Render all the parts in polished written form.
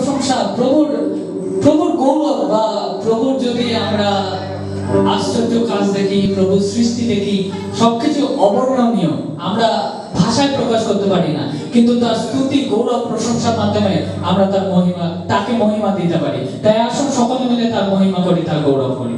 প্রশংসা, প্রভুর প্রভুর গৌরব বা প্রভুর যদি আমরা আশ্চর্য কাজ দেখি, প্রভুর সৃষ্টি দেখি, সবকিছু অবর্ণনীয়, আমরা ভাষায় প্রকাশ করতে পারি না, কিন্তু তার স্তুতি গৌরব প্রশংসার মাধ্যমে আমরা তার মহিমা, তাকে মহিমা দিতে পারি। তাই আসুন সকলে মিলে তার মহিমা করি, তার গৌরব করি।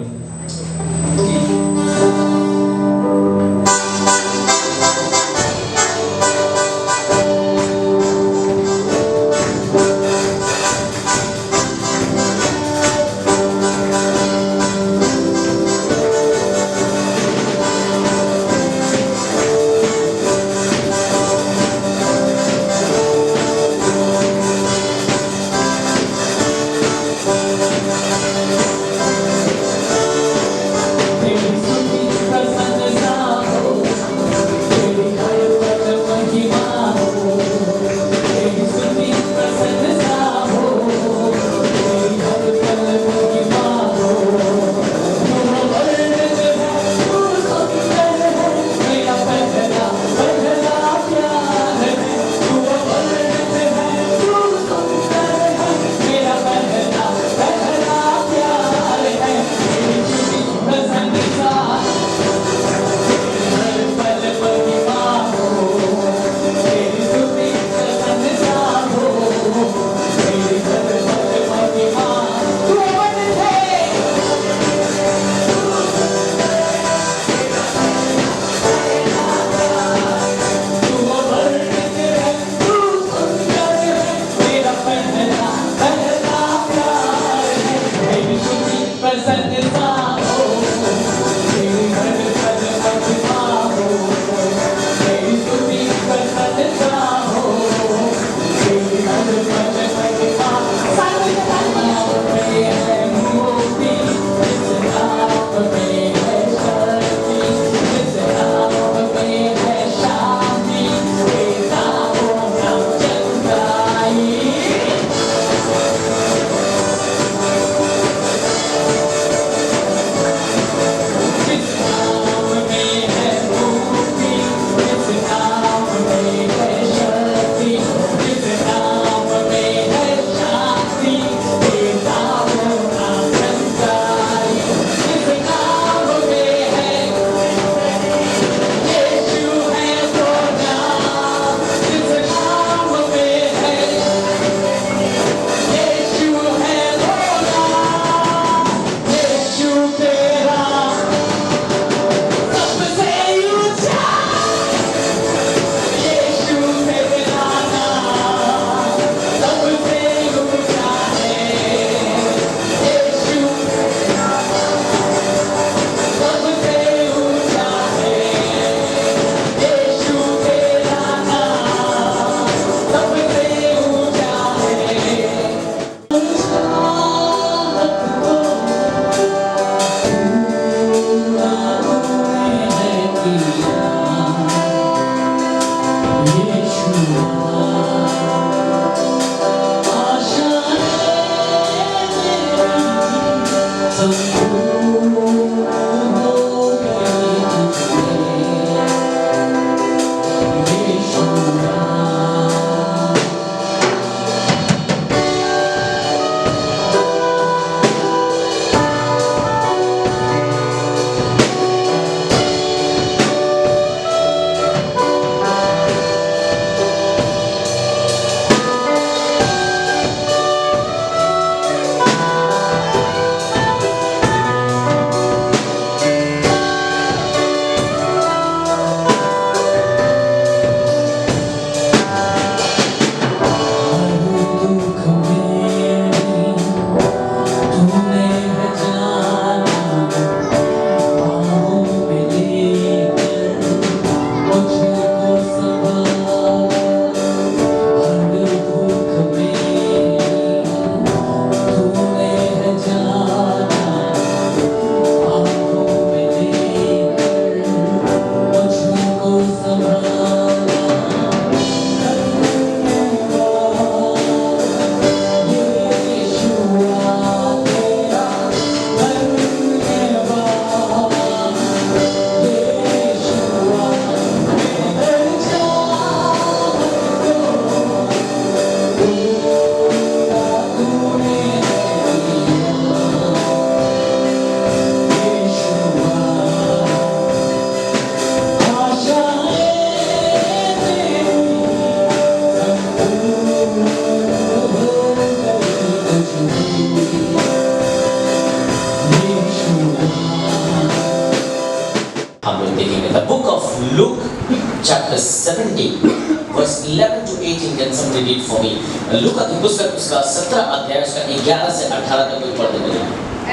chapter 17 verse 11 to 18, can somebody read for me? लूका की पुस्तक उसका 17 अध्याय उसका 11 से 18 तक कोई पढ़ दे।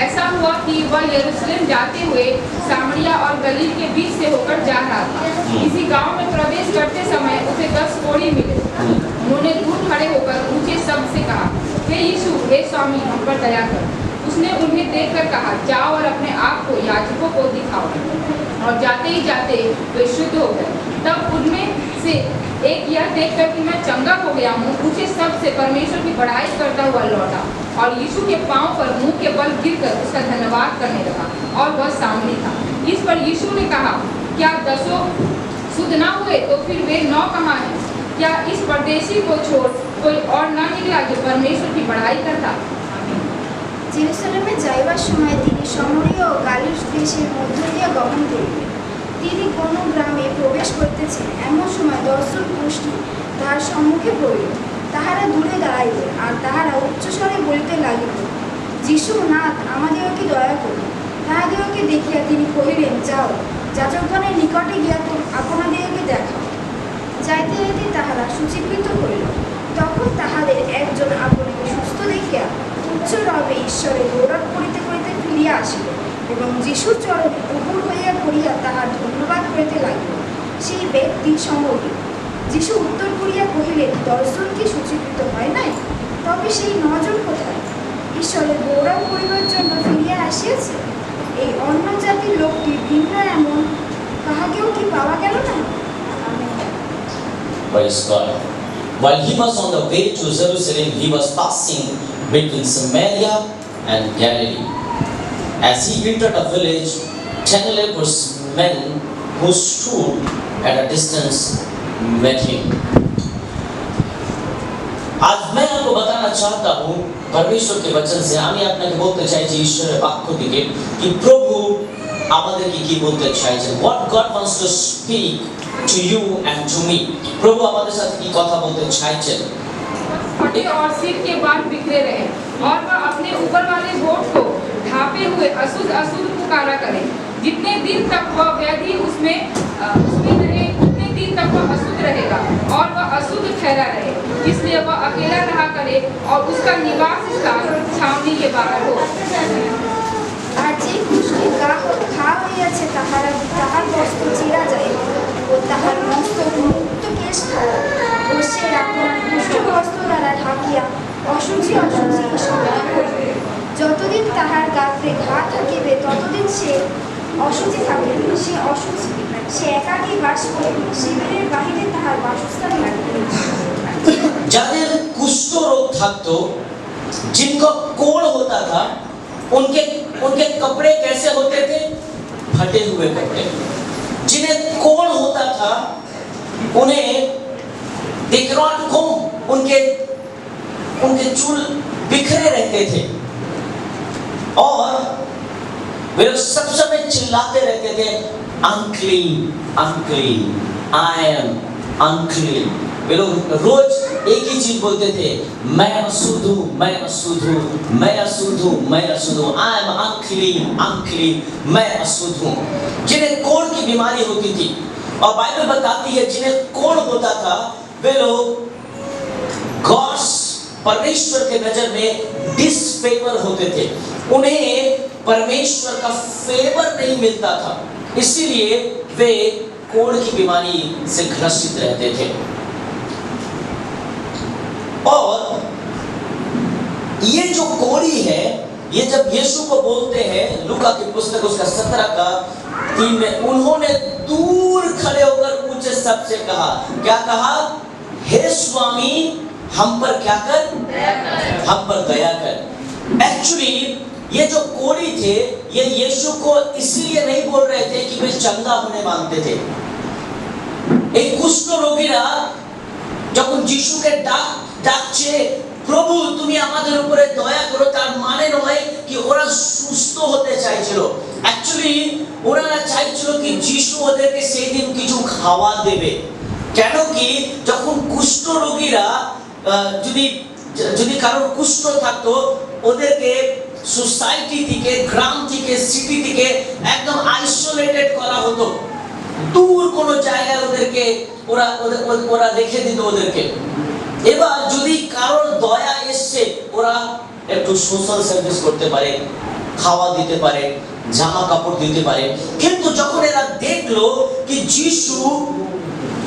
ऐसा हुआ कि वह यरूशलेम जाते हुए सामरिया और गलील के बीच से होकर जा रहा था। किसी गांव में प्रवेश करते समय उसे 10 कोढ़ी मिले। उन्होंने दूर खड़े होकर ऊंचे शब्द से कहा, हे यीशु, हे स्वामी, हम पर दया कर। उसने उन्हें देखकर कहा, जाओ और अपने आप को याजकों को दिखाओ। और जाते ही जाते वे शुद्ध हो गए। तब उनमें से एक यह देखकर कि मैं चंगा हो गया हूँ, ऊंचे शब्द से परमेश्वर की बड़ाई करता हुआ लौटा और यीशु के पांव पर मुंह के बल गिरकर उसका धन्यवाद करने लगा और वह सामने था। इस पर यीशु ने कहा, क्या 10 शुद्ध न हुए तो फिर वे 9 कहाँ हैं? क्या इस परदेशी को छोड़ कोई और न निकला जो परमेश्वर की बड़ाई करता? জেরুজালেমে যাইবার সময় তিনি সামরিয়া ও গালিল দেশের মধ্য দিয়া গমন করিলেন। তিনি কোন গ্রামে প্রবেশ করিতেছেন, এমন সময় 10 জন গোষ্ঠী তাহার সম্মুখে পড়িল। তাহারা দূরে দাঁড়াইল আর তাহারা উচ্চস্বরে বলিতে লাগিল, যিশু, নাথ, আমাদিগকে দয়া করুন। তাহাদিগকে দেখিয়া তিনি কহিলেন, যাও, যাজকগণের নিকটে গিয়া আপনাদিগকে দেখাও। যাইতে যাইতে তাহারা সূচীকৃত হইল। তখন তাহাদের একজন আপনকে সুস্থ দেখিয়া উচ্চরবে ঈশ্বরে গৌরব করিতে করিতে ফিরিয়া আসিল এবং যিশুর চরণে উপুর হইয়া পড়িয়া তাহার ধন্যবাদ করিতে লাগিল। সেই ব্যক্তি সমর্থিত। যিশু উত্তর করিয়া কহিলেন, 10 জন কি সূচীকৃত হয় নাই? তবে সেই 9 জন কোথায়? ঈশ্বরের গৌরব করিবার জন্য ফিরিয়া আসিয়াছে। এই অন্য জাতির লোকটি ভিন্ন এমন কাহাকেও কি পাওয়া গেল না? Praise God. While he was on the way to Jerusalem, he was passing between Samaria and Galilee. As he entered a village, 10 lepers men who stood at a distance met him. आज मैं आपको बताना चाहता हूँ परमेश्वर के वचन से, আমি আপনাকে বলতে চাইছি ঈশ্বরের বাক্য থেকে कि प्रभु আমাদেরকে কি বলতে চাইছেন। What God wants to speak to you and to me. प्रभु আমাদের সাথে কি কথা বলতে চাইছেন। फटे और सिर के बाल बिखरे रहे और वह अपने ऊपर वाले होठ को ढांपे हुए अशुद्ध अशुद्ध पुकारा करे। जितने दिन तक वह व्याधि उसमें रहे, उतने दिन तक वह अशुद्ध रहेगा और वह अशुद्ध ठहरा रहे। इसलिए वह अकेला रहा करे और उसका निवास स्थान छावनी के बाहर हो। আর যে কুষ্ঠে ঘা হইয়াছে তাহার বস্ত্র চিরা যায় ও তাহার মস্তক মুক্ত কেশ খাওয়া ও সে আপনার কুষ্ঠ বস্ত্র দ্বারা ঢাকিয়া অশুচি সমাধি করিবে। যতদিন তাহার গাত্রে ঘা থাকিবে ততদিন সে অশুচি থাকিবে। সে অশুচি, সে একাকী বাস করিবে, শিবিরের বাহিরে তাহার বাসস্থান লাগিবে। যাদের कुष्ठ रोग থাকতো, जिनको कोढ़ होता था, उनके कपड़े कैसे होते थे? फटे हुए कपड़े। जिन्हें कोढ़ होता था उन्हें उनके चूल बिखरे रहते थे और वे सब समय चिल्लाते रहते थे, unclean, unclean, I am unclean। वे लोग रोज एक ही चीज बोलते थे, मैं अशुद्ध हूँ, मैं अशुद्ध हूँ, मैं अशुद्ध हूँ, मैं अशुद्ध हूँ, I am unclean, unclean, मैं अशुद्ध हूँ। जिन्हें कोढ़ की बीमारी होती थी, और बाइबल बताती है जिन्हें कोढ़ होता था वे लोग गॉड्स परमेश्वर के नजर में डिसफेवर होते थे। उन्हें परमेश्वर का फेवर नहीं मिलता था, इसीलिए वे कोढ़ की बीमारी से ग्रसित रहते थे। और ये जो कोढ़ी है, ये जब यीशु को बोलते हैं, लूका की पुस्तक उसका 17 का 3 में, उन्होंने दूर खड़े होकर ऊंचे शब्द से कहा, क्या कहा? हे स्वामी, हम पर क्या कर? हम पर दया कर। एक्चुअली ये जो कोढ़ी थे, ये यीशु को इसलिए नहीं बोल रहे थे कि वे चंगा होने मांगते थे। एक कुष्ठ रोगीरा যখন যিশুকে ডাকছে, প্রভু তুমি আমাদের উপরে দয়া করো, তার মানে নয় কি ওরা সুস্থ হতে চাইছিল। অ্যাকচুয়ালি ওরা চাইছিল কি যিশু ওদেরকে সেই দিন কিছু খাওয়া দেবে। কেন কি যখন কুষ্ঠ রোগীরা যদি কারোর কুষ্ঠ থাকতো, ওদেরকে সোসাইটি থেকে, গ্রাম থেকে, সিটি থেকে একদম আইসোলেটেড করা হতো। দূর কোনো জায়গায় ওদেরকে ওরা রেখে দিত ওদেরকে। এবার যদি কারোর দয়া এসছে, ওরা একটু সোশ্যাল সার্ভিস করতে পারে, খাওয়া দিতে পারে, জামা কাপড় দিতে পারে। কিন্তু যখন এরা দেখলো কি যিশু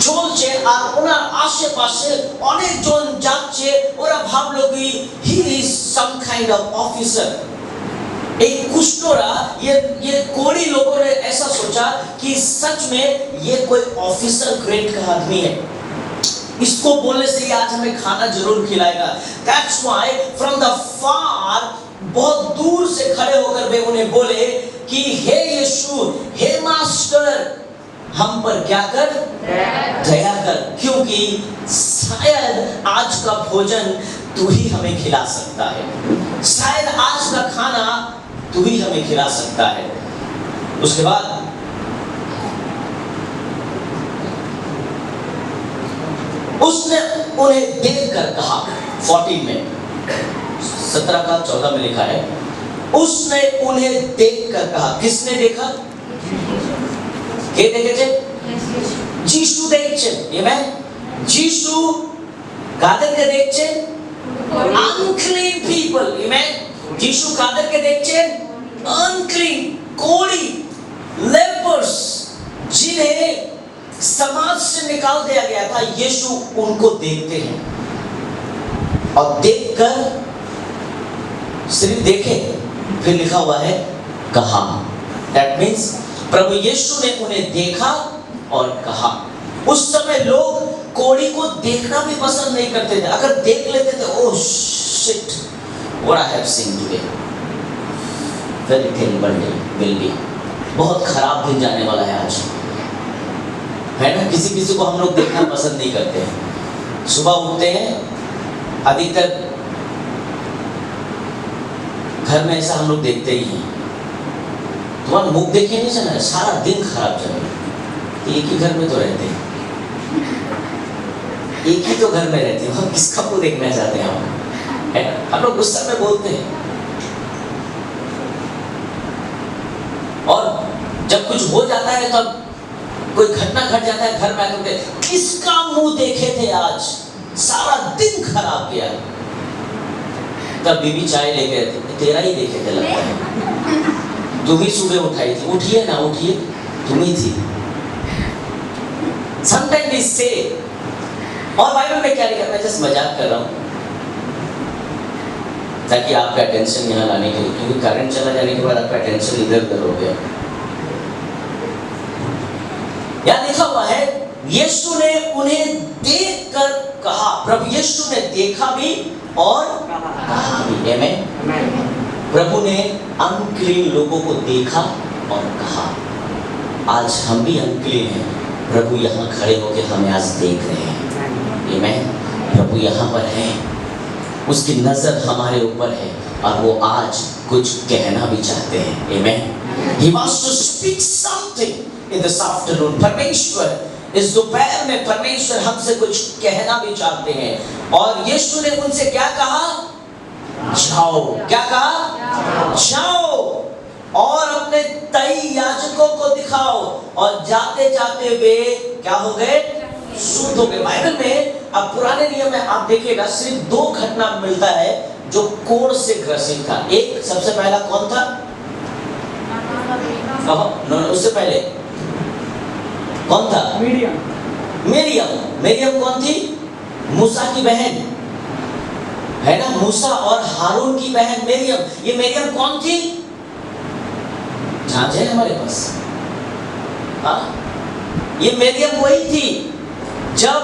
চলছে আর ওনার আশেপাশে অনেকজন যাচ্ছে, ওরা ভাবলো কি he is some kind of officer. एक कुष्ठोरा ये कोड़ी लोगों ने ऐसा सोचा कि सच में ये कोई ऑफिसर ग्रेड का आदमी है, इसको बोलने से ये आज हमें खाना जरूर खिलाएगा। That's why from the far, बहुत दूर से खड़े होकर वे उन्हें बोले कि हे यीशु, हे मास्टर, हम पर क्या कर, दया कर, क्योंकि शायद आज का भोजन तू ही हमें खिला सकता है, शायद आज का खाना तू ही हमें खिला सकता है। उसके बाद उसने उन्हें देखकर कहा, 14 में 17 का 14 में लिखा है, उसने उन्हें देखकर कहा। किसने देखा? কে দেখেছে? যিশু দেখছেন। আমেন। যিশু কাদেরকে দেখছেন? unclean people। আমেন। যিশু কাদেরকে দেখছেন? unclean, कोढ़ी, lepers, जिन्हें समाज से निकाल दिया गया था। यीशु उनको देखते हैं और देखकर सिर्फ देखे, फिर लिखा हुआ है कहा। That means प्रभु यीशु ने उन्हें देखा और कहा। उस समय लोग कोढ़ी को देखना भी पसंद नहीं करते थे। अगर देख लेते थे, oh shit, what I have seen today, very terrible day will be, बहुत खराब दिन जाने वाला है आज, है ना। किसी किसी को हम लोग देखना पसंद नहीं करते हैं। सुबह उठते हैं, अधिकतर घर में ऐसा हम लोग देखते ही हैं। तुम्हारा मुख देखे नहीं चला, सारा दिन खराब चल रहा है। एक ही घर में तो रहते हैं, एक ही तो घर में रहते हैं, हम किसका मुंह देखना चाहते हैं? हम लोग गुस्सा में बोलते हैं। और जब कुछ हो जाता है, तब कोई घटना घट जाता है घर में, आकर किसका मुंह देखे थे आज, सारा दिन खराब किया। तब बीबी चाय लेके आती, तेरा ही देखे थे लगता है, तुम ही सुबह उठाई थी, उठिए ना उठिए, तुम ही थी। Sometimes we say, और बाइबल में क्या लिखा है, मैं जस्ट मजाक कर रहा हूँ ताकि आपका अटेंशन यहाँ लाने के लिए, क्योंकि करंट चला जाने के बाद आपका अटेंशन इधर उधर हो गया। यहाँ लिखा हुआ है, यीशु ने उन्हें देखकर कहा। प्रभु यीशु ने देखा भी और कहा भी। आमेन। प्रभु ने अनक्लीन लोगों को देखा और कहा। आज हम भी अनक्लीन हैं, प्रभु यहाँ खड़े होकर हमें आज देख रहे हैं। आमेन। प्रभु यहाँ पर है, उसकी नजर हमारे ऊपर है और वो आज कुछ कहना भी चाहते हैं। आमेन। He wants to speak something in this afternoon। परमेश्वर इस दोपहर में परमेश्वर हमसे कुछ कहना भी चाहते हैं। और यीशु ने उनसे क्या कहा? जाओ। क्या कहा? जाओ और अपने तई याजकों को दिखाओ। और जाते जाते वे क्या हो गए? शुद्ध हो गए। बाइबल में अब पुराने नियम में आप देखिएगा, सिर्फ 2 घटना मिलता है जो कोढ़ से ग्रसित था। एक सबसे पहला कौन था? उससे पहले कौन था? मरियम कौन थी? मूसा की बहन, है ना। मूसा और हारून की बहन मरियम। ये मरियम कौन थी? झांझ है हमारे पास। हाँ, ये मरियम वही थी जब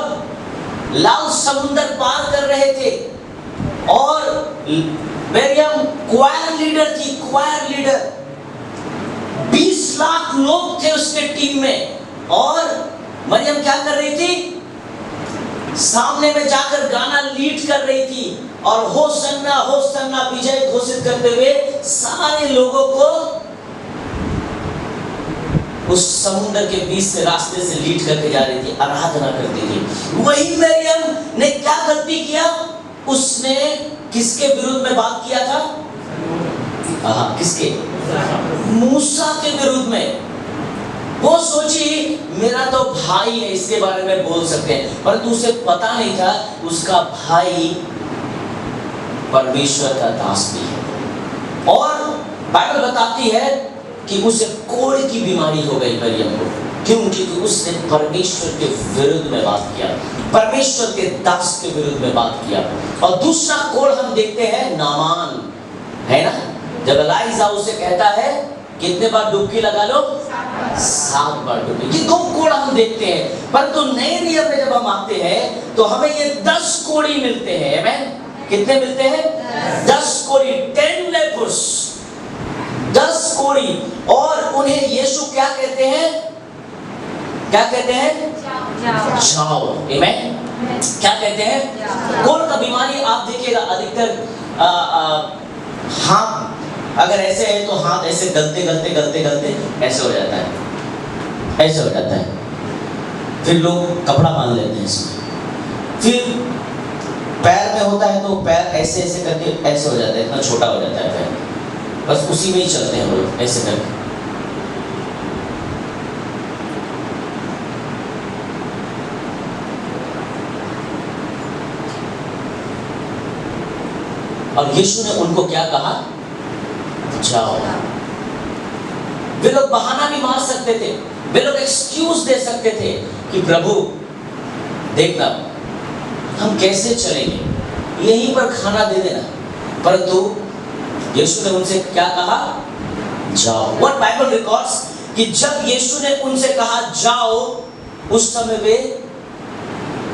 लाल समुद्र पार कर रहे थे और मरियम क्वायर लीडर थी। क्वायर लीडर 20 लाख लोग थे उसके टीम में और मरियम क्या कर रही थी? सामने में जाकर गाना लीड कर रही थी और होसन्ना होसन्ना विजय घोषित करते हुए सारे लोगों को उस समुद्र के बीच से रास्ते से लीड करके जा रही थी, आराधना करती थी। वही मरियम ने क्या गलती किया? उसने किसके विरुद्ध में बात किया था? किसके? मूसा के विरुद्ध में। वो सोची मेरा तो भाई है, इसके बारे में बोल सकते हैं, परंतु उसे पता नहीं था उसका भाई परमेश्वर का दास भी है। और बाइबल बताती है कि उसे कोढ़ की बीमारी हो गई मरियम को। क्यों? क्योंकि उसने परमेश्वर के विरुद्ध में बात किया, परमेश्वर के दास के विरुद्ध में बात किया। और दूसरा कोढ़ हम देखते हैं नामान, है ना, जब एलाइजा उसे कहता है कितने बार डुबकी लगा लो, 7 बार डुबकी। ये 2 कोढ़ हम देखते हैं, परंतु नए नियम में जब हम आते हैं तो हमें ये 10 कोढ़ी मिलते हैं। आमेन। कितने मिलते हैं? 10 कोढ़ी, 10 लेपर्स, 10 कोढ़ी। और उन्हें यीशु क्या कहते हैं? क्या कहते हैं? जाओ। आमेन। क्या कहते हैं? कोढ़ का बीमारी आप देखिएगा अधिकतर हाथ अगर ऐसे है तो हाथ ऐसे गलते गलते गलते गलते ऐसे हो जाता है, ऐसे हो जाता है। फिर लोग कपड़ा बांध लेते हैं इसमें। फिर पैर में होता है तो पैर ऐसे ऐसे करके ऐसे हो जाता है, इतना छोटा हो जाता है पैर, बस उसी में ही चलते हैं वो लोग ऐसे करके। और यीशु ने उनको क्या कहा? जाओ। वे लोग बहाना भी मार सकते थे, वे लोग एक्सक्यूज दे सकते थे कि प्रभु देखना हम कैसे चलेंगे, यहीं पर खाना दे देना, परंतु यीशु ने उनसे क्या कहा? जाओ। What Bible records कि जब यीशु ने उनसे कहा जाओ, उस समय वे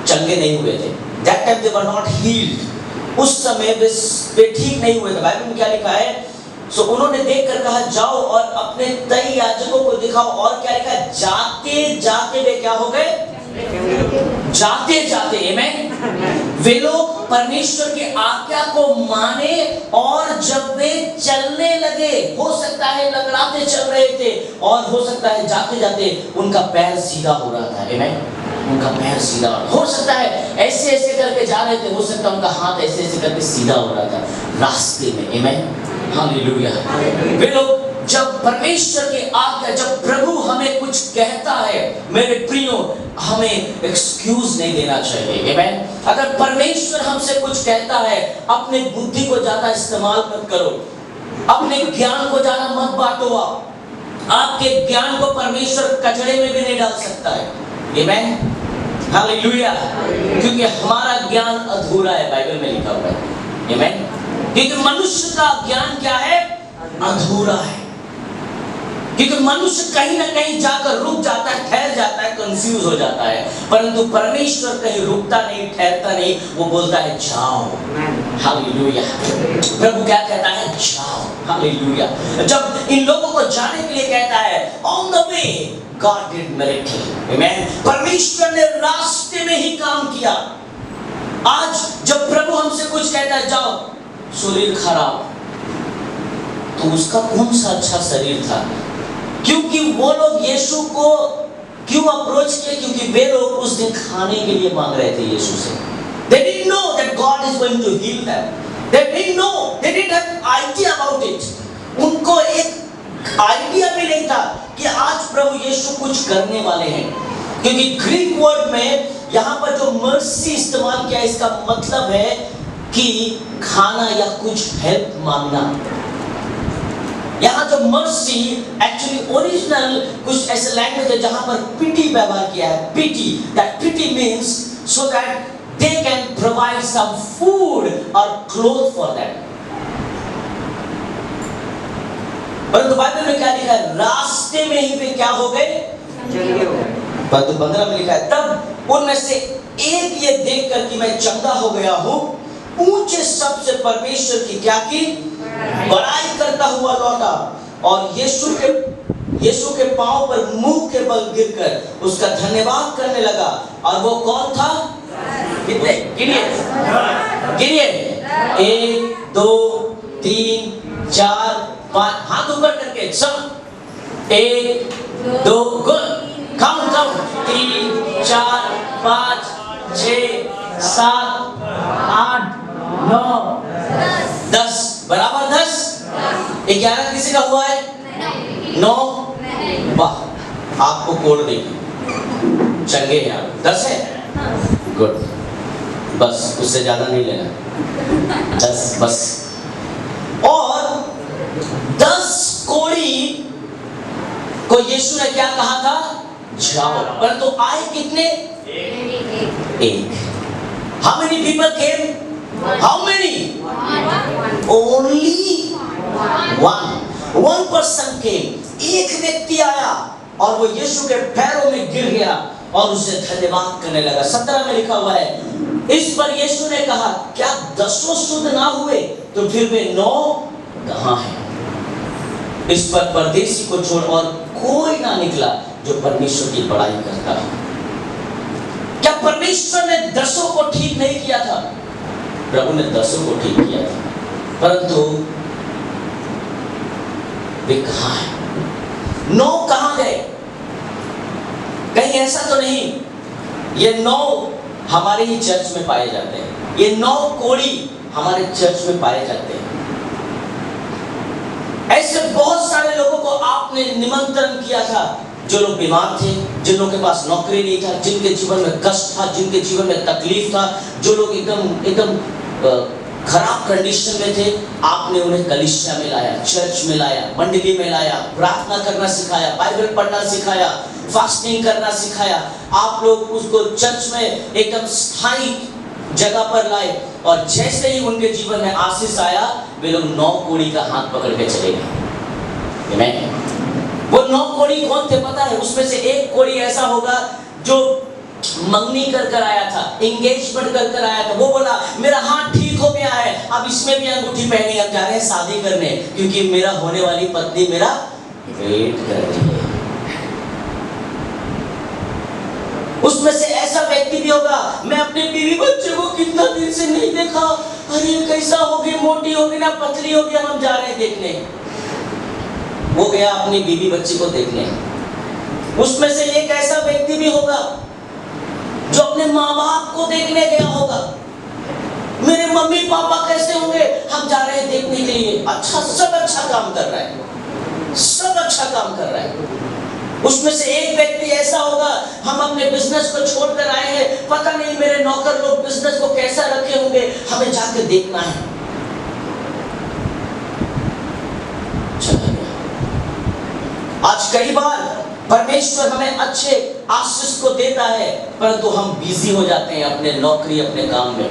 चंगे नहीं हुए थे। That time they were not healed। उस समय वे ठीक नहीं हुए थे। बाइबल में क्या लिखा है? सो उन्होंने देखकर कहा जाओ और अपने तय याजकों को दिखाओ। और क्या लिखा है? जाते जाते वे क्या हो गए? जाते जाते। आमेन। वे लोग परमेश्वर की आज्ञा को माने और जब वे चलने लगे, हो सकता है लंगड़ाते चल रहे थे और हो सकता है जाते जाते उनका पैर सीधा हो रहा था। आमेन। उनका पैर सीधा हो सकता है ऐसे ऐसे करके जा रहे थे, हो सकता है उनका हाथ ऐसे ऐसे करके सीधा हो रहा था रास्ते में। आमेन। हालेलुया। वे लोग जब परमेश्वर की आज्ञा, जब प्रभु हमें कुछ कहता है, मेरे प्रियो, हमें एक्सक्यूज नहीं देना चाहिए। आमेन। अगर परमेश्वर हमसे कुछ कहता है, अपने बुद्धि को ज्यादा इस्तेमाल मत करो, अपने ज्ञान को ज्यादा मत बांटो। आपके ज्ञान को परमेश्वर कचड़े में भी नहीं डाल सकता है। आमेन। हालेलुया। क्योंकि हमारा ज्ञान अधूरा है, बाइबल में लिखा हुआ है। आमेन। क्योंकि मनुष्य का ज्ञान क्या है? अधूरा है। क्योंकि मनुष्य कहीं ना कहीं जाकर रुक जाता है, ठहर जाता है, कंफ्यूज हो जाता है, परंतु परमेश्वर कहीं रुकता नहीं, ठहरता नहीं, वो बोलता है जाओ। हालेलुया। प्रभु क्या कहता है? जाओ। हालेलुया। जब इन लोगों को जाने के लिए कहता है, on the way God did miracle. Amen. परमेश्वर ने रास्ते में ही काम किया। आज जब प्रभु हमसे कुछ कहता है जाओ, शरीर खराब, तो उसका कौन सा अच्छा शरीर था? क्योंकि वो लोग यीशु को क्यों अप्रोच किए? क्योंकि वे लोग उस दिन खाने के लिए मांग रहे थे यीशु से। They didn't know that God is going to heal them. They didn't know, they didn't have idea about it. उनको एक आइडिया भी नहीं था कि आज प्रभु यीशु कुछ करने वाले हैं। क्योंकि ग्रीक वर्ड में यहाँ पर जो मर्सी इस्तेमाल किया, इसका मतलब है कि खाना या कुछ हेल्प मांगना। यहाँ जो मर्सी एक्चुअली ओरिजिनल कुछ ऐसे लैंग्वेज है जहाँ पर पिटी व्यवहार किया है। Pity, that pity means so that they can provide some food और क्लोथ फॉर दैट। परंतु बाइबल में क्या लिखा है? रास्ते में ही वे क्या हो गए? परंतु 15 में लिखा है, तब उनमें से एक ये देखकर कि मैं चंगा हो गया हूँ, ऊंचे शब्द से परमेश्वर की क्या की? बड़ाई करता हुआ लौटा और यीशु के पांव पर मुंह के बल गिरकर उसका धन्यवाद करने लगा। और वो कौन था? कितने? गिनिए 1 2 3 4 5, हाथ ऊपर करके सब 1 2 गुड, काउंट 3 4 5 6 7 8 9 10, बराबर 10। 11 किसी का हुआ है? 9। वाह, आपको कोड़ देगी। चंगे हैं आप, 10 है, गुड, बस उससे ज्यादा नहीं लेना, 10 बस। और 10 कोड़ी को यीशु ने क्या कहा था? जाओ, परंतु आए कितने? एक। How many people came? How many? Only one person came. एक व्यक्ति आया और वो यीशु के पैरों में गिर गया और उसे धन्यवाद करने लगा। 17 में लिखा हुआ है, इस पर यीशु ने कहा, क्या 10 शुद्ध ना हुए तो फिर वे 9 कहाँ हैं? इस पर परदेशी को छोड़ और कोई ना निकला जो परमेश्वर की बड़ाई करता है। क्या परमेश्वर ने 10 को ठीक नहीं किया था? प्रभु ने 10 को ठीक किया था, परंतु वे कहाँ हैं? 9 कहाँ गए? कहीं ऐसा तो नहीं ये 9 हमारे ही चर्च में पाए जाते हैं, ये 9 कोड़ी हमारे चर्च में पाए जाते हैं। ऐसे बहुत सारे लोगों को आपने निमंत्रण किया था, जो लोग बीमार थे, जिन लोगों के पास नौकरी नहीं था, जिनके जीवन में कष्ट था, जिनके जीवन में तकलीफ था, जो लोग एकदम खराब कंडीशन में थे, आपने उन्हें कलीसिया में लाया, चर्च में लाया, मंडली में लाया, प्रार्थना करना सिखाया, बाइबल पढ़ना सिखाया, फास्टिंग करना सिखाया। आप लोग उसको चर्च में एकदम स्थायी जगह पर लाए और जैसे ही उनके जीवन में आशीष आया, वे लोग 9 कोड़ी का हाथ पकड़ के चले गए। आमीन। वो 9 कोड़ी कौन थे पता है? उसमें से एक कोड़ी ऐसा होगा जो मंगनी कर आया था, एंगेजमेंट कर आया था। वो बोला, मेरा हाथ ठीक हो गया है, अब इसमें भी अंगूठी पहने, अब जा रहे हैं शादी करने, क्योंकि मेरा होने वाली पत्नी मेरा वेट कर रही है। उसमें से ऐसा व्यक्ति भी होगा, मैं अपने बीवी बच्चे को कितना दिन से नहीं देखा, अरे कैसा हो गई, मोटी हो गई ना पतली हो गई, हम जा रहे हैं देखने। वो गया अपनी बीवी बच्ची को देखने। उसमें से एक ऐसा व्यक्ति भी होगा जो अपने माँ बाप को देखने गया होगा, मेरे मम्मी पापा कैसे होंगे, हम जा रहे हैं देखने के लिए। अच्छा, सब अच्छा काम कर रहा है, सब अच्छा काम कर रहा है। उसमें से एक व्यक्ति ऐसा होगा, हम अपने बिजनेस को छोड़कर आए हैं, पता नहीं मेरे नौकर लोग बिजनेस को कैसा रखे होंगे, हमें जाकर देखना है। चला गया। आज कई बार परमेश्वर हमें अच्छे आशीष को देता है, परंतु हम बिजी हो जाते हैं अपने नौकरी, अपने काम में।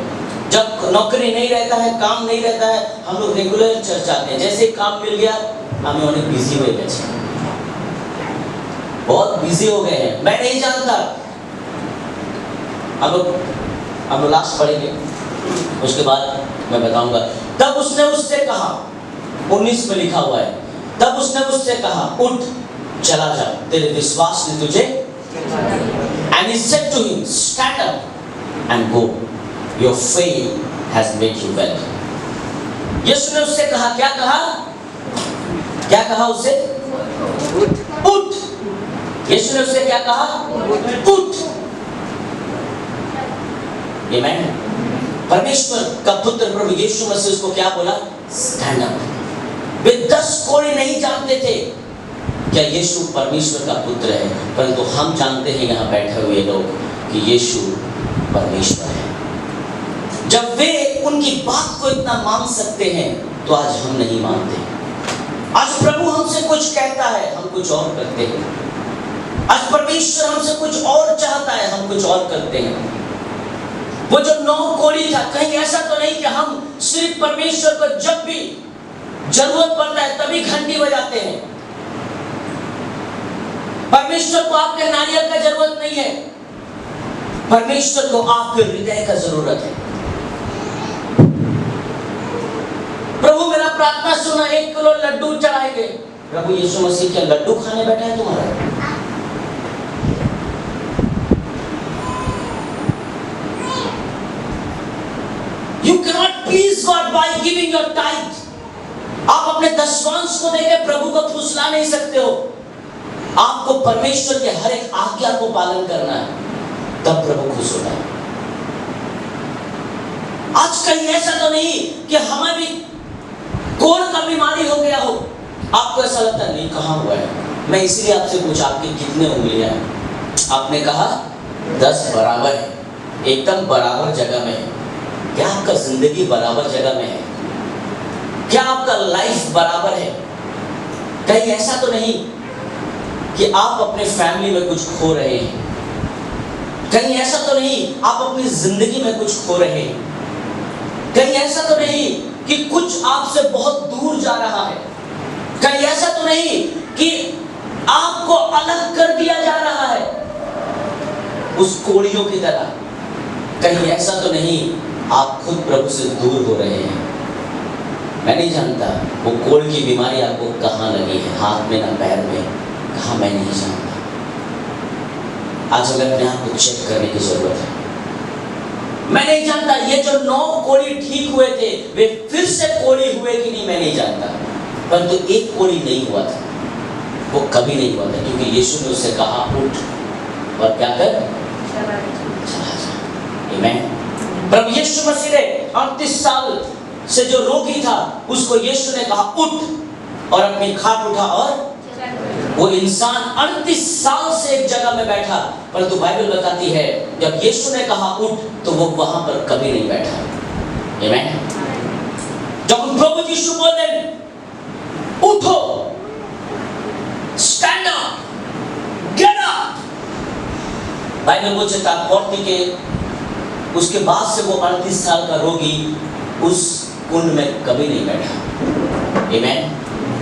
जब नौकरी नहीं रहता है, काम नहीं रहता है, हम लोग रेगुलर चर्च आते हैं। जैसे काम मिल गया, हमें उन्हें बिजी हो गए, बहुत बिजी हो गए हैं। मैं नहीं जानता, अब लोग लास्ट पढ़ेंगे, उसके बाद मैं बताऊंगा। तब उसने उससे कहा, 19 में लिखा हुआ है, तब उसने उससे कहा, उठ चला जा, तेरे विश्वास ने तुझे। And he said to him, stand up and go, your faith has made you well. यीशु ने उससे कहा, क्या कहा? क्या कहा उससे? उठ। यीशु ने उससे क्या कहा? उठ। आमीन। परमेश्वर का पुत्र प्रभु यीशु मसीह उसको क्या बोला? Stand up. वे 10 कोड़ी नहीं जानते थे क्या यीशु परमेश्वर का पुत्र है, परंतु हम जानते हैं यहाँ बैठे हुए लोग कि यीशु परमेश्वर है। जब वे उनकी बात को इतना मान सकते हैं, तो आज हम नहीं मानते। आज प्रभु हमसे कुछ कहता है, हम कुछ और करते हैं। आज परमेश्वर हमसे कुछ और चाहता है, हम कुछ और करते हैं। वो जो 9 कोड़ी था, कहीं ऐसा तो नहीं कि हम सिर्फ परमेश्वर को जब भी जरूरत पड़ता है तभी घंटी बजाते हैं। परमेश्वर को आपके नारियल का जरूरत नहीं है, परमेश्वर को आपके हृदय का जरूरत है। प्रभु मेरा प्रार्थना सुना, 1 किलो लड्डू चढ़ाएंगे। प्रभु यीशु मसीह क्या लड्डू खाने बैठा है तुम्हारा? You cannot please God by giving your tithe. आप अपने दशमांश को देकर प्रभु को फुसला नहीं सकते हो। आपको परमेश्वर के हर एक आज्ञा को पालन करना है, तब प्रभु खुश होता है। आज कहीं ऐसा तो नहीं कि हमें भी कोढ़ का बीमारी हो गया हो, आपको ऐसा लगता नहीं, कहां हुआ है? मैं इसलिए आपसे पूछा आपकी कितने उंगलियां हैं? आपने कहा 10 बराबर है, एकदम बराबर जगह में है। क्या आपका जिंदगी बराबर जगह में है? क्या आपका लाइफ बराबर है? कहीं ऐसा तो नहीं कि आप अपने फैमिली में कुछ खो रहे हैं? कहीं ऐसा तो नहीं आप अपनी जिंदगी में कुछ खो रहे हैं? कहीं ऐसा तो नहीं कि कुछ आपसे बहुत दूर जा रहा है? कहीं ऐसा तो नहीं कि आपको अलग कर दिया जा रहा है उस कोड़ियों की तरह? कहीं ऐसा तो नहीं आप खुद प्रभु से दूर हो रहे हैं? मैं नहीं जानता वो कोड़ की बीमारी आपको कहाँ लगी है, हाथ में ना पैर में, कहाँ मैं नहीं जानता। आज हमें अपने आप को चेक करने की जरूरत है। मैं नहीं जानता ये जो 9 कोड़ी ठीक हुए थे वे फिर से कोड़ी हुए कि नहीं, मैं नहीं जानता। परंतु एक कोड़ी नहीं हुआ था, वो कभी नहीं हुआ था, क्योंकि यीशु ने उससे कहा उठ और क्या कर, चला जा। आमीन। प्रभु यीशु मसीह ने 38 साल से जो रोगी था उसको यीशु ने कहा उठ और अपनी खाट उठा, और वो इंसान 38 साल से एक जगह में बैठा। परंतु बाइबल बताती है जब यीशु ने कहा उठ तो वो वहां पर कभी नहीं बैठा। आमीन। जब प्रभु यीशु बोले उठो, stand up, get up, Bible बोलता था पौड़ी के उसके बाद से वो 38 साल का रोगी उस कुंड में कभी नहीं बैठा। आमीन।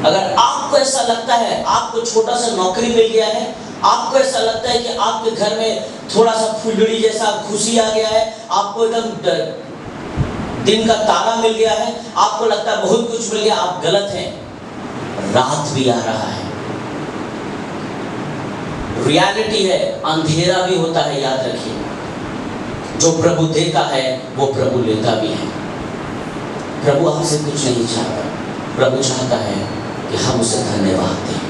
अगर आपको ऐसा लगता है आपको छोटा सा नौकरी मिल गया है, आपको ऐसा लगता है कि आपके घर में थोड़ा सा फुलझड़ी जैसा खुशी आ गया है, आपको एकदम दिन का तारा मिल गया है, आपको लगता है बहुत कुछ मिल गया, आप गलत हैं। रात भी आ रहा है, रियलिटी है, अंधेरा भी होता है, याद रखिए। जो प्रभु देता है वो प्रभु लेता भी है। प्रभु आपसे कुछ नहीं चाहता, प्रभु चाहता है कि हम उसे धन्यवाद दें,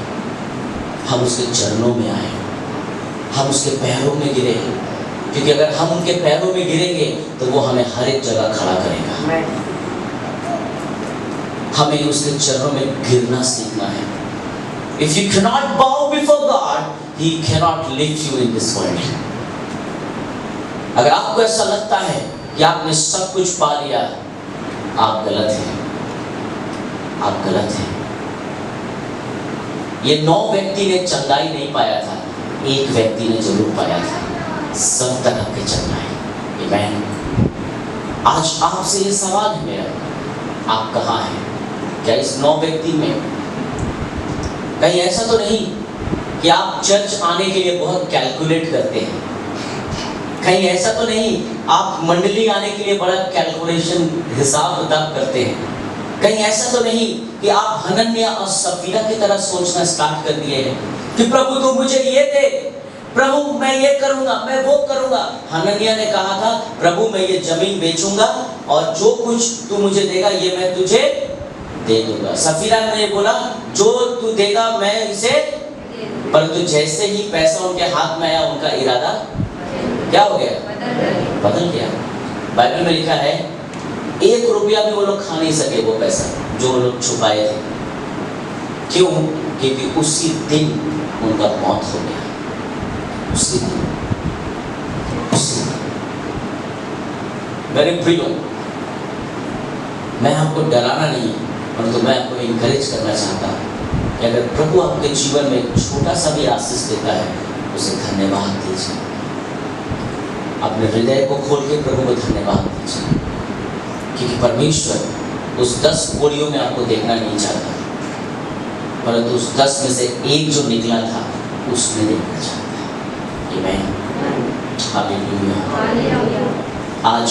हम उसके चरणों में आए, हम उसके पैरों में गिरे, क्योंकि अगर हम उनके पैरों में गिरेंगे तो वो हमें हर एक जगह खड़ा करेगा। हमें उसके चरणों में गिरना सीखना है। If you cannot bow before God, He cannot lift you in this world. अगर आपको ऐसा लगता है कि आपने सब कुछ पा लिया, आप गलत हैं, आप गलत हैं। ये 9 व्यक्ति ने चंगाई नहीं पाया था, एक व्यक्ति ने जरूर पाया था, सब तरह के चंगाई। आमीन। आज आपसे ये सवाल है मेरा, आप कहाँ हैं? क्या इस 9 व्यक्ति में कहीं ऐसा तो नहीं कि आप चर्च आने के लिए बहुत कैलकुलेट करते हैं? कहीं ऐसा तो नहीं आप मंडली आने के लिए बड़ा कैलकुलेशन हिसाब किताब करते हैं? कहीं ऐसा तो नहीं कि आप हनन्या और सफीरा की तरह सोचना स्टार्ट कर दिए हैं कि प्रभु तू मुझे ये दे, प्रभु मैं ये करूंगा, मैं वो करूंगा। हनन्या ने कहा था प्रभु मैं ये जमीन बेचूंगा और जो कुछ तू मुझे देगा ये मैं तुझे दे दूंगा। सफीरा ने बोला जो तू देगा मैं इसे, परंतु जैसे ही पैसा उनके हाथ में आया उनका इरादा क्या हो गया? बदल गया। बाइबल में लिखा है 1 रुपया भी वो लोग खा नहीं सके वो पैसा जो वो लोग छुपाए थे। क्यों? क्योंकि उसी दिन उनका मौत हो गया। उसी दिन, उसी दिन। मेरे प्रियो, मैं आपको डराना नहीं परंतु मैं आपको इनकरेज करना चाहता हूँ कि अगर प्रभु आपके जीवन में छोटा सा भी आशीष देता है उसे धन्यवाद दीजिए। अपने हृदय को खोल के प्रभु को धन्यवाद दीजिए, क्योंकि परमेश्वर उस 10 कोड़ियों में आपको देखना नहीं चाहता, परंतु उस 10 में से एक जो निकला था उसमें देखना चाहता है। हालेलुया। आज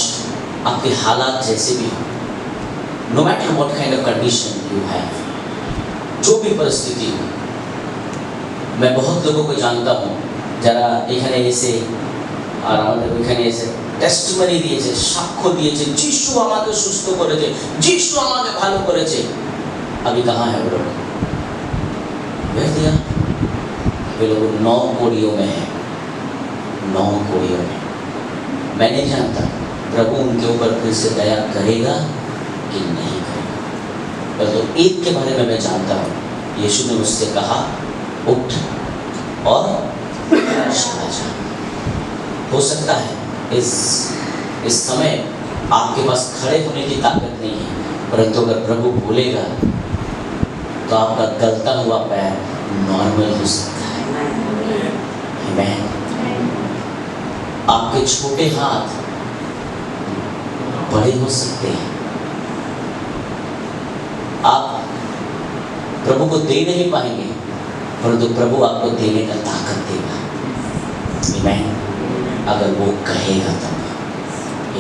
आपके हालात जैसे भी हो, no matter what kind of condition you have, जो भी परिस्थिति हो, मैं बहुत लोगों को जानता हूँ যারা এখানে এসে আর আমাদের ওইখানে এসে টেস্টিমনি দিয়েছে, সাক্ষ্য দিয়েছে, যিশু আমাকে সুস্থ করেছে, যিশু আমাকে ভালো করেছে। अभी कहाँ है वो लोग? भेज दिया। वे लोग 9 कोड़ियों में है, 9 कोड़ियों में। मैं नहीं जानता प्रभु उनके ऊपर फिर से दया करेगा कि नहीं करेगा, पर तो एक के बारे में मैं जानता हूँ। यीशु ने उससे कहा उठ और चला जा। हो सकता है इस समय आपके पास खड़े होने की ताकत नहीं है, परंतु अगर प्रभु बोलेगा तो आपका गलता हुआ पैर नॉर्मल हो सकता है। आमीन। आपके छोटे हाथ बड़े हो सकते हैं। आप प्रभु को दे नहीं पाएंगे, परंतु प्रभु आपको देने का ताकत देगा। आमीन। अगर वो कहेगा तब।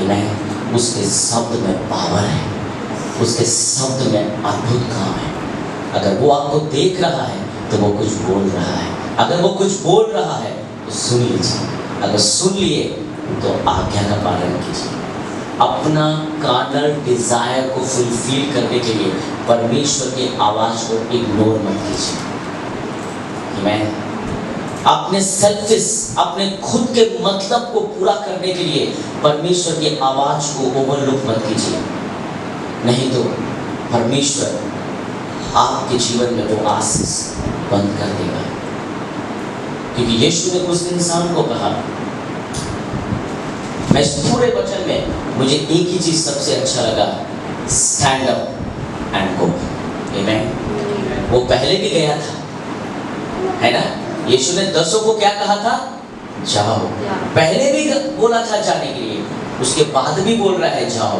आमीन। उसके शब्द में पावर है, उसके शब्द में अद्भुत काम है। अगर वो आपको देख रहा है तो वो कुछ बोल रहा है। अगर वो कुछ बोल रहा है तो सुन लीजिए। अगर सुन लिए तो आज्ञा का पालन कीजिए। अपना कार्नल डिजायर को फुलफिल करने के लिए परमेश्वर की आवाज को इग्नोर मत कीजिए। आमीन। अपने सेल्फिश, अपने खुद के मतलब को पूरा करने के लिए परमेश्वर की आवाज को ओवरलुक मत कीजिए, नहीं तो परमेश्वर आपके जीवन में वो आशीष बंद कर देगा। क्योंकि यीशु ने उस इंसान को कहा, मैं इस पूरे वचन में मुझे एक ही चीज सबसे अच्छा लगा, स्टैंड अप एंड गो। आमीन। वो पहले भी गया था, है ना? यीशु ने 10 को क्या कहा था? जाओ। पहले भी बोला था जाने के लिए, उसके बाद भी बोल रहा है जाओ।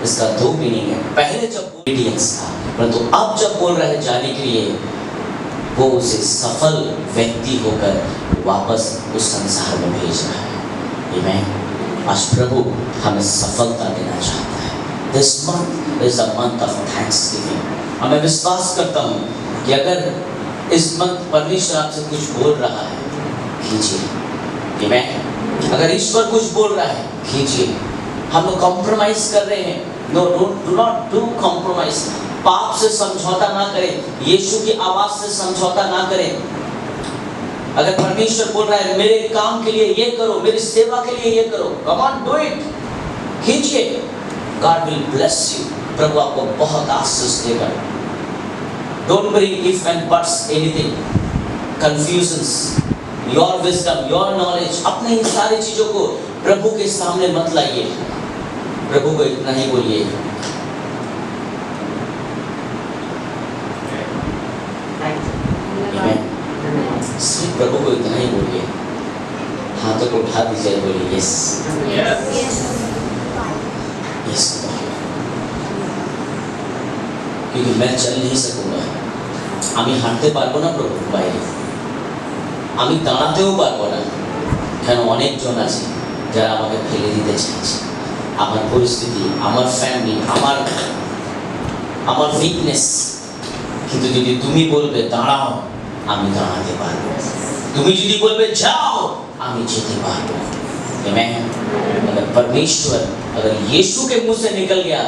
इसका दो मीनिंग है। पहले जब ओबीडियंस था, परंतु अब जब बोल रहा है जाने के लिए, वो उसे सफल व्यक्ति होकर वापस उस संसार में भेज रहा है। आमीन। आज प्रभु हमें सफलता देना चाहता है। This month is a month of Thanksgiving। और मैं विश्वास करता हूँ कि अगर इस मंथ परमेश्वर आपसे कुछ बोल रहा है, कीजिए। आमीन। अगर ईश्वर कुछ बोल रहा है, कीजिए। हम लोग कॉम्प्रोमाइज कर रहे हैं। No, do not do compromise. पाप से समझौता ना करें, यीशु की आवाज से समझौता ना करें। अगर परमेश्वर बोल रहा है मेरे काम के लिए ये करो, मेरी सेवा के लिए ये करो, कम ऑन डू इट, कीजिए। God will bless you. प्रभु आपको बहुत आशीष देगा। Don't bring if and buts anything, confusions, your wisdom, your knowledge, अपने इन सारी चीजों को प्रभु के सामने मत लाइए। प्रभु को इतना ही बोलिए, सिर्फ प्रभु को इतना ही बोलिए। हाथों को उठा दीजिए, बोलिए यस यस। क्योंकि मैं चल नहीं सकूंगा, আমি হাঁটতে পারবো না প্রভু বাইরে, আমি দাঁড়াতেও পারবো না, কেন অনেকজন আছে যারা আমাকে ফেলে দিতে চাইছে। আমার পরিস্থিতি, আমার ফ্যামিলি, আমার উইকনেস, কিন্তু যদি তুমি বলবে দাঁড়াও, আমি দাঁড়াতে পারবো। তুমি যদি বলবে যাও, আমি যেতে পারবো। आमीन। अगर परमेश्वर, अगर यीशु के मुंह से निकल गया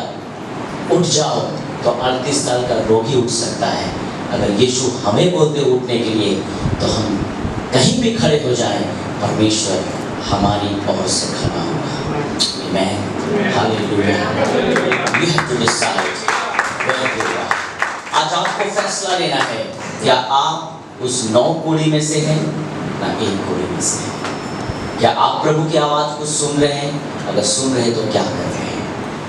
उठ जाओ, तो 38 साल का रोगी उठ सकता है। अगर यीशु हमें बोलते उठने के लिए, तो हम कहीं भी खड़े हो जाएं, परमेश्वर हमारी पहुंच से खड़ा होगा। आमीन। Hallelujah. You have to decide where to go। आज आपको फैसला लेना है, क्या आप उस 9 कोड़ी में से हैं ना 1 कोड़ी में से हैं? क्या आप प्रभु की आवाज को सुन रहे हैं? अगर सुन रहे हैं तो क्या कर रहे हैं?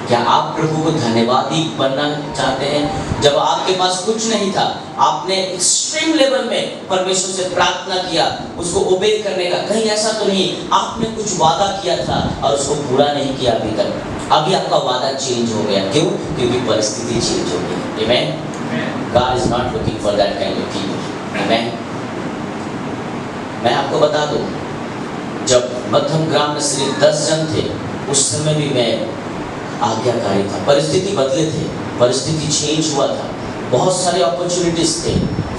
क्या आप प्रभु को धन्यवादी बनना चाहते हैं? जब आपके पास कुछ नहीं था, आपने एक्सट्रीम लेवल में परमेश्वर से प्रार्थना किया, उसको ओबे करने का। कहीं ऐसा तो नहीं आपने कुछ वादा किया था और उसको पूरा नहीं किया अभी तक, अभी आपका वादा चेंज हो गया। क्यों? क्योंकि परिस्थिति चेंज हो गई। आमीन। God is not looking for that kind of people। आमीन। मैं आपको बता दूं, जब मध्यम ग्राम में सिर्फ 10 जन थे, उस समय भी मैं आज्ञाकारी था। परिस्थिति बदले थे, परिस्थिति चेंज हुआ था। बहुत सारे अपॉर्चुनिटीज थे,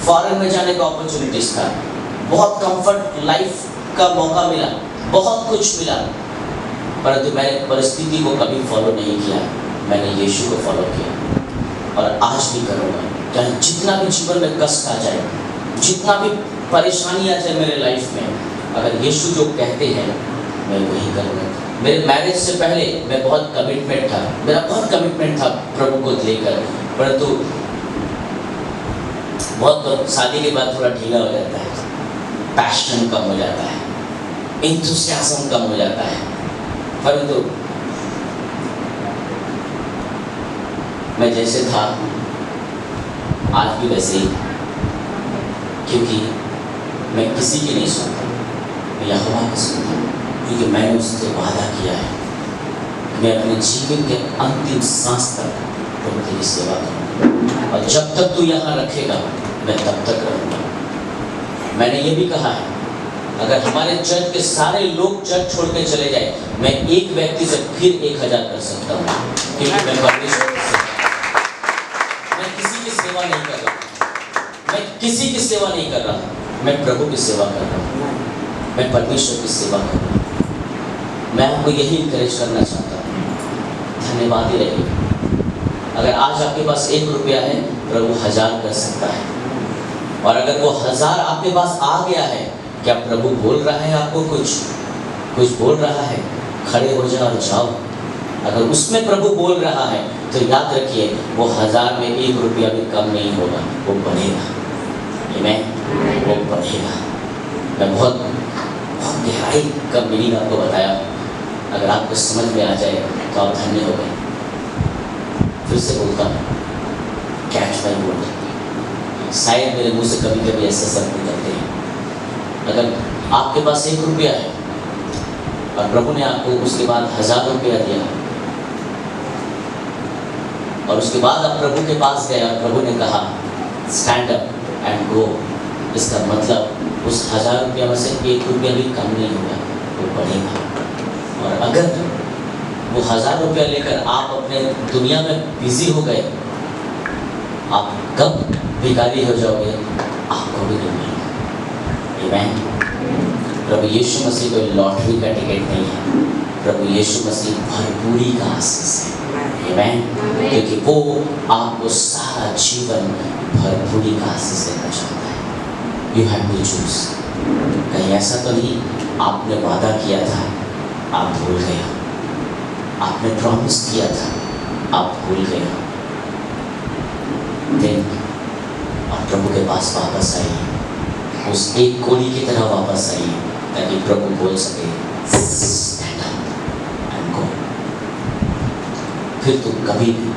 फॉरेन में जाने का अपॉर्चुनिटीज था, बहुत कंफर्ट लाइफ का मौका मिला, बहुत कुछ मिला, परंतु मैंने परिस्थिति को कभी फॉलो नहीं किया। मैंने यीशु को फॉलो किया और आज भी करूँगा। चाहे जितना भी जीवन में कष्ट आ जाए, जितना भी परेशानी आ जाए मेरे लाइफ में, अगर यीशु जो कहते हैं मैं वही करूँगा। मेरे मैरिज से पहले मैं बहुत कमिटमेंट था, मेरा बहुत कमिटमेंट था प्रभु को लेकर, परंतु बहुत लोग शादी के बाद थोड़ा ढीला हो जाता है, पैशन कम हो जाता है, इंथुसियाज्म कम हो जाता है, परंतु मैं जैसे था आज भी वैसे ही, क्योंकि मैं किसी की नहीं सुनता, मैं यहोवा की सुनता हूँ, क्योंकि मैंने उससे वादा किया है मैं अपने जीवन के अंतिम सांस तक प्रभु तेरी सेवा करूँगा, और जब तक तू यहाँ रखेगा मैं तब तक रहूँगा। मैंने ये भी कहा है, अगर हमारे चर्च के सारे लोग चर्च छोड़ के चले जाए, मैं एक व्यक्ति से फिर 1000 कर सकता हूँ, क्योंकि मैं परमेश्वर की सेवा, मैं किसी की सेवा नहीं कर रहा, मैं किसी की सेवा नहीं कर रहा, मैं प्रभु की सेवा कर रहा हूँ, मैं परमेश्वर की सेवा कर रहा हूँ। मैं आपको यही इंकरेज करना चाहता हूँ, धन्यवाद ही रहिए। अगर आज आपके पास 1 रुपया है, प्रभु 1000 कर सकता है, और अगर वो 1000 आपके पास आ गया है, क्या प्रभु बोल रहा है आपको कुछ बोल रहा है, खड़े हो जाओ और जाओ। अगर उसमें प्रभु बोल रहा है तो याद रखिए वो 1000 में 1 रुपया भी कम नहीं होगा, वो बढ़ेगा, वो बढ़ेगा। मैं बहुत गहराई का मीनिंग आपको बताया, अगर आपको समझ में आ जाए तो आप धन्य हो गए। फिर से बोलता हूँ, कैच माय वर्ड। शायद मेरे मुंह से कभी कभी ऐसे शब्द निकलते हैं। अगर आपके पास 1 रुपया है और प्रभु ने आपको उसके बाद 1000 रुपया दिया, और उसके बाद आप प्रभु के पास गए और प्रभु ने कहा स्टैंड अप एंड गो, इसका मतलब उस 1000 रुपया में से 1 रुपया भी कम नहीं होगा, वो बढ़ेगा। और अगर वो 1000 रुपया लेकर आप अपने दुनिया में बिजी हो गए, आप कब भिखारी हो जाओगे, आपको भी नहीं मिलेगा। आमीन। प्रभु यीशु मसीह कोई लॉटरी का टिकट नहीं है, प्रभु यीशु मसीह भरपूरी का आशीष है। आमीन। क्योंकि वो आपको सारा जीवन भरपूरी का आशीष देना चाहता है। You have to choose. कहीं ऐसा तो नहीं आपने वादा किया था, आप भूल गए, आपने प्रॉमिस किया था, आप भूल गए, देन आप प्रभु के पास वापस आइए, उस एक कोड़ी की तरह वापस आइए, ताकि प्रभु बोल सके स्टैंड अप एंड गो। फिर तुम कभी भी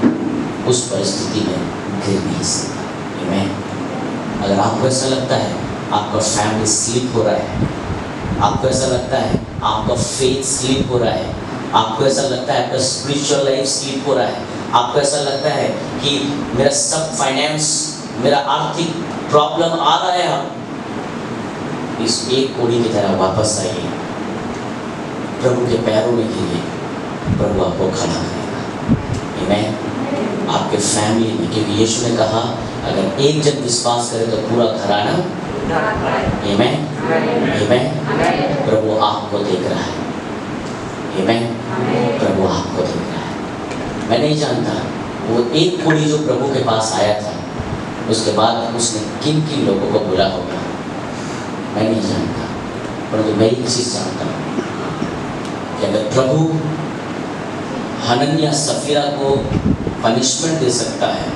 उस परिस्थिति में गिर नहीं सकता। आमीन। अगर आपको ऐसा लगता है आपका फैमिली स्लीप हो रहा है, आपको ऐसा लगता है आपका फेथ स्लीप हो रहा है, आपको ऐसा लगता है आपका स्पिरिचुअल लाइफ स्लीप हो रहा है, आपको ऐसा लगता है कि मेरा सब फाइनेंस, मेरा आर्थिक प्रॉब्लम आ रहा है, आप इस एक कोड़ी की तरह वापस आइए, प्रभु के पैरों में गिरिए, प्रभु आपको खड़ा करेगा। आमीन। आपके फैमिली में, क्योंकि यीशु ने कहा अगर एक जन विश्वास करे तो पूरा घराना। आमीन। आमीन। प्रभु आपको देख रहा है। आमीन। प्रभु आपको देख रहा है। मैं नहीं जानता वो एक कोड़ी जो प्रभु के पास आया था, उसके बाद उसने किन किन लोगों को बुला होगा, मैं नहीं जानता, परंतु मैं एक चीज जानता हूँ कि अगर प्रभु हनन्या सफीरा को पनिशमेंट दे सकता है,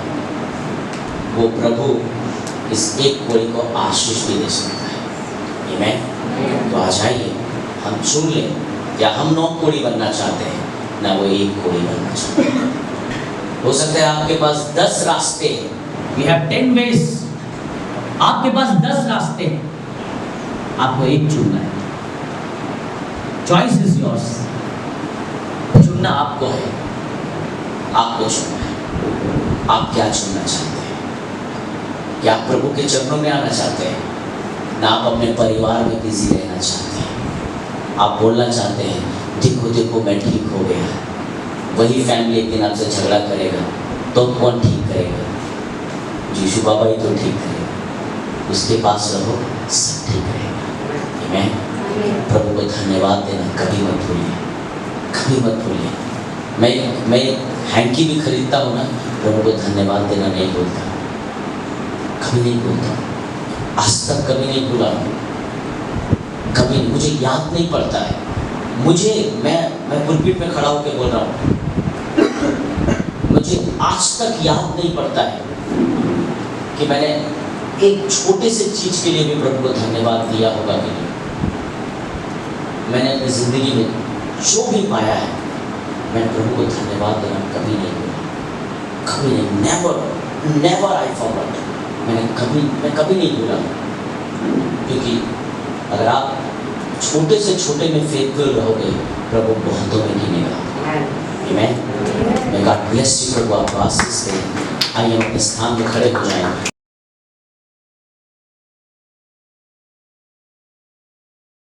वो प्रभु इस एक कोड़ी को आशीष भी दे सकता है। आमीन। तो आ जाइए, हम चुन लें, या हम 9 कोड़ी बनना चाहते हैं, ना वो एक कोड़ी बनना चाहते हैं। हो सकता है आपके पास 10 रास्ते हैं। We have 10 ways. आपके पास 10 रास्ते हैं, आपको एक चुनना है। Choice is yours. चुनना आपको है, आपको चुनना है। आप क्या चुनना चाहते हैं? क्या आप प्रभु के चरणों में आना चाहते हैं, ना आप अपने परिवार में बिजी रहना चाहते हैं? आप बोलना चाहते हैं देखो देखो मैं ठीक हो गया, वही फैमिली एक दिन आपसे झगड़ा करेगा तो कौन ठीक करेगा? यीशु बाबा ही तो ठीक करेगा, उसके पास रहो, सब ठीक रहेगा। आमीन। प्रभु को धन्यवाद देना कभी मत भूलिए, कभी मत भूलिए। मैं हैंकी भी खरीदता हूँ ना, प्रभु को धन्यवाद देना नहीं भूलता, कभी नहीं भूलता, आज तक कभी नहीं भूला, कभी मुझे याद नहीं पड़ता है। मैं पुलपिट में खड़ा होकर बोल रहा हूँ, मुझे आज तक याद नहीं पड़ता है कि मैंने एक छोटे से चीज के लिए भी प्रभु को धन्यवाद दिया होगा कि नहीं? मैंने अपनी जिंदगी में जो भी पाया है, मैंने प्रभु को धन्यवाद देना कभी नहीं भूला, कभी नहीं, नेवर आई फॉरगॉट। मैं कभी नहीं भूला, क्योंकि अगर आप छोटे से छोटे में फेथफुल रहोगे, प्रभु बहुतों में गिनेगा। आमीन। मैं गॉड ब्लेस यू। प्रभु आपको आशीष दे। आइए हम अपने स्थान में खड़े हो जाएं।